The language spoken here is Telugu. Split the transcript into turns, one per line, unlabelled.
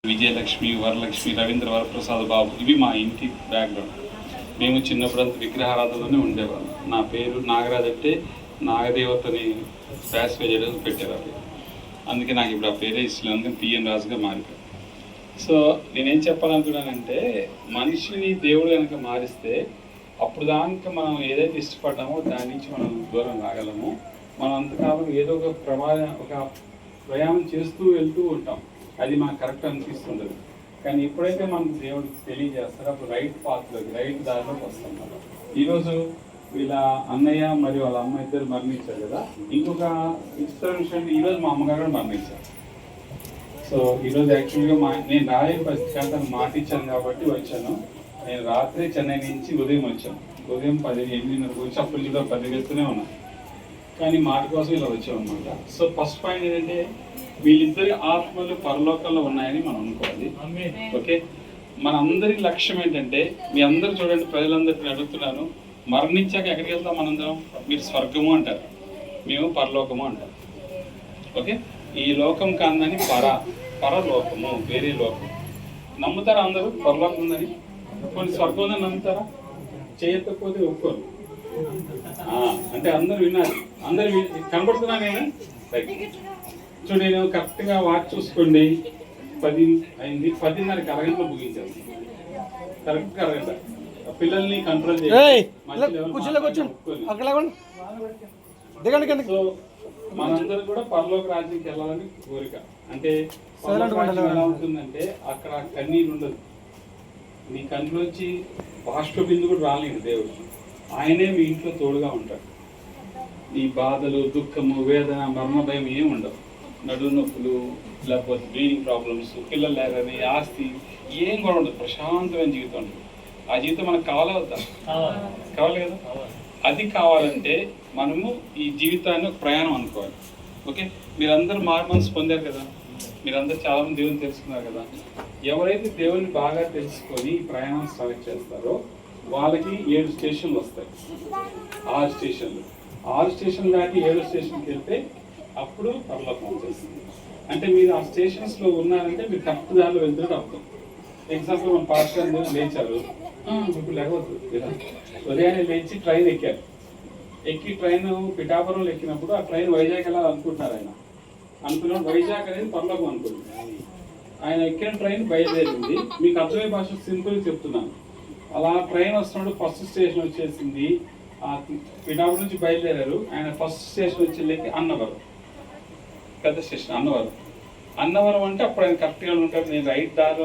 విజయలక్ష్మి, వరలక్ష్మి, రవీంద్ర వరప్రసాద్ బాబు ఇవి మా ఇంటి బ్యాక్గ్రౌండ్. మేము చిన్నప్పుడంతా విగ్రహారాధనలోనే ఉండేవాళ్ళం. నా పేరు నాగరాజ్ అంటే నాగదేవతని స్పాస్గా చేయడం పెట్టేవారు. అందుకే నాకు ఇప్పుడు ఆ పేరే ఇష్టం, అందుకని పిఎన్ రాజుగా మారిపోయాను. సో నేనేం చెప్పాలనుకున్నానంటే, మనిషిని దేవుడు కనుక మారిస్తే అప్పుడు దానికి మనం ఏదైతే ఇష్టపడ్డామో దాని నుంచి మనం దూరం రాగలము. మనం అంతకాలం ఏదో ఒక ప్రయాణం చేస్తూ వెళ్తూ ఉంటాం. అది మనకు కరెక్ట్ అనిపిస్తుండదు. కానీ ఎప్పుడైతే మనకు దేవుడు తెలియజేస్తారో అప్పుడు రైట్ పాత్లోకి, రైట్ దారిలోకి వస్తాం మనం. ఈరోజు వీళ్ళ అన్నయ్య మరియు వాళ్ళ అమ్మ ఇద్దరు మరణించారు కదా. ఇంకొక ఇష్టం విషయం, ఈరోజు మా అమ్మగారు కూడా మరణించారు. సో ఈరోజు యాక్చువల్గా నేను రాయని పరిస్థితి కానీ తను మాట ఇచ్చాను కాబట్టి వచ్చాను. నేను రాత్రి చెన్నై నుంచి ఉదయం వచ్చాను. ఉదయం 8:30 వచ్చి అప్పుడు కూడా 10 వెళ్తూనే ఉన్నాను. కానీ మాట కోసం ఇలా వచ్చామన్నమాట. సో ఫస్ట్ పాయింట్ ఏంటంటే, వీళ్ళిద్దరి ఆత్మలు పరలోకంలో ఉన్నాయని మనం అనుకోవాలి. ఓకే, మన అందరి లక్ష్యం ఏంటంటే, మీ అందరూ చూడండి, ప్రజలందరికీ అడుగుతున్నాను, మరణించాక ఎక్కడికి వెళ్తాం మనందరం? మీరు స్వర్గము అంటారు, మేము పరలోకము అంటారు. ఓకే, ఈ లోకం కాదని పరలోకము, వేరే లోకం. నమ్ముతారా అందరూ పరలోకం ఉందని? కొన్ని స్వర్గం ఉందని నమ్ముతారా? చేయకపోతే ఒప్పుకోరు. అంటే అందరూ విన్నారు, అందరు కనబడుతున్నా నేను చూడండి. నేను కరెక్ట్గా వాచ్ చూసుకోండి, 10 అయింది. 10:30కి అరగంటలో ముగించాను. కరెక్ట్గా అరగంట. పిల్లల్ని కంట్రోల్ చేయాలి. సో మనందరూ కూడా పరలోక రాజ్యానికి వెళ్ళాలని కోరిక. అంటే ఎలా ఉంటుందంటే, అక్కడ కన్నీళ్ళు ఉండదు. నీ కన్నులోంచి బాష్ప బిందు కూడా రాలేదు దేవుడు. ఆయనే మీ ఇంట్లో తోడుగా ఉంటాడు. నీ బాధలు, దుఃఖము, వేదన, మరణ భయం ఏమి ఉండవు. నడుము నొప్పులు, లేకపోతే బ్రీడింగ్ ప్రాబ్లమ్స్, పిల్లలు లేరని, ఆస్తి ఏం కూడా ఉండదు. ప్రశాంతమైన జీవితం ఉంటుంది. ఆ జీవితం మనకు కావాలి కదా. అది కావాలంటే మనము ఈ జీవితాన్ని ఒక ప్రయాణం అనుకోవాలి. ఓకే, మీరందరూ మనసు పొందారు కదా, మీరందరూ చాలామంది దేవుని తెలుసుకున్నారు కదా. ఎవరైతే దేవుని బాగా తెలుసుకొని ఈ ప్రయాణం స్టార్ట్ చేస్తారో వాళ్ళకి 7 స్టేషన్లు వస్తాయి. 6 స్టేషన్లు. 6 స్టేషన్లు దాటి 7 స్టేషన్కి వెళ్తే అప్పుడు పరలోకం వచ్చేస్తుంది. అంటే మీరు ఆ స్టేషన్స్లో ఉన్నారంటే మీరు కరెక్ట్ దారిలో వెళ్తున్నట్టు అర్థం. ఎగ్జాంపుల్ మన పాస్టర్ లేచారు, ఇప్పుడు లేకపోతే ఉదయాన్నే లేచి ట్రైన్ ఎక్కారు. ట్రైన్ పిఠాపురంలో ఎక్కినప్పుడు ఆ ట్రైన్ వైజాగ్ వెళ్ళాలనుకుంటున్నారు. ఆయన అనుకున్నాడు వైజాగ్ అనేది పరలోకం అనుకుంటుంది. ఆయన ఎక్కిన ట్రైన్ బయలుదేరింది. మీకు అర్థమయ్యే భాష సింపుల్గా చెప్తున్నాను. అలా ట్రైన్ వస్తున్నప్పుడు ఫస్ట్ స్టేషన్ వచ్చేసింది. పిఠాపురం నుంచి బయలుదేరారు. ఆయన ఫస్ట్ స్టేషన్ వచ్చేళ్ళకి అన్నవరం, పెద్ద స్టేషన్ అన్నవరం. అంటే అప్పుడు ఆయన కరెక్ట్గా ఉంటారు. నేను రైట్ దారిలో